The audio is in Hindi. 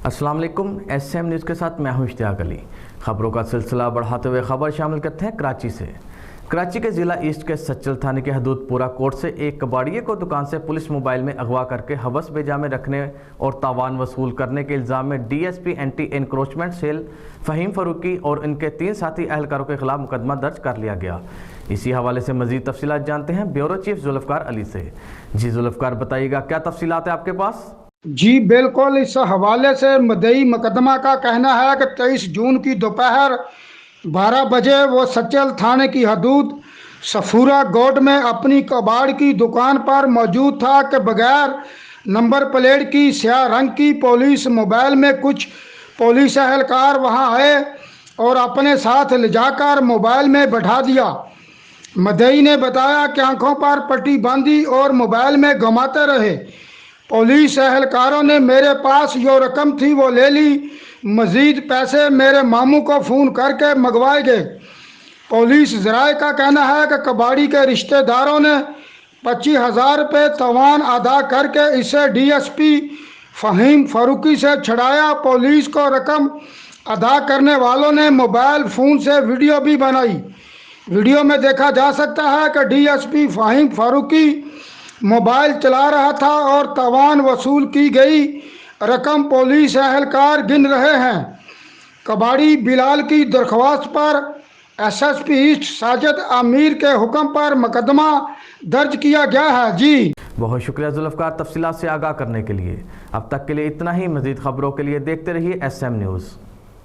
अस्सलाम वालेकुम। एसएम न्यूज़ के साथ मैं हूं इश्तियाक अली। खबरों का सिलसिला बढ़ाते हुए खबर शामिल करते हैं कराची से। कराची के ज़िला ईस्ट के सच्चल थाने के हदूदपुरा कोर्ट से एक कबाड़िये को दुकान से पुलिस मोबाइल में अगवा करके हवस बेजा में रखने और तावान वसूल करने के इल्ज़ाम में DSP anti encroachment cell Faheem Farooqui और इनके 3 साथी अहलकारों के खिलाफ मुकदमा दर्ज कर लिया गया। इसी हवाले से मज़ीद तफसीलात जानते हैं ब्यूरो चीफ जुल्फ़कार अली से। जी जुल्फ़कार, बताइएगा क्या तफसीलात है आपके पास? जी बिल्कुल, इस हवाले से मदई मुकदमा का कहना है कि 23 जून की दोपहर 12 बजे वो सच्चल थाने की हदूद सफूरा गोड में अपनी कबाड़ की दुकान पर मौजूद था कि बगैर नंबर प्लेट की स्याह रंग की पुलिस मोबाइल में कुछ पुलिस एहलकार वहां आए और अपने साथ ले जाकर मोबाइल में बैठा दिया। मदई ने बताया कि आंखों पर पट्टी बांधी और मोबाइल में घुमाते रहे। पुलिस एहलकारों ने मेरे पास जो रकम थी वो ले ली। मजीद पैसे मेरे मामू को फ़ोन करके मंगवाए गए। पुलिस ज़राए का कहना है कि कबाड़ी के रिश्तेदारों ने 25,000 रुपये तवान अदा करके इसे डीएसपी फ़हीम फ़ारूकी से छड़ाया। पुलिस को रकम अदा करने वालों ने मोबाइल फ़ोन से वीडियो भी बनाई। वीडियो में देखा जा सकता है कि डीएसपी फ़हीम फ़ारूकी मोबाइल चला रहा था और तवान वसूल की गई रकम पुलिस एहलकार गिन रहे हैं। कबाड़ी बिलाल की दरख्वास्त पर एसएसपी ईस्ट साजिद आमिर के हुक्म पर मुकदमा दर्ज किया गया है। जी बहुत शुक्रिया जुल्फ़कार तफसीलात से आगाह करने के लिए। अब तक के लिए इतना ही। मज़ीद खबरों के लिए देखते रहिए एसएम न्यूज़।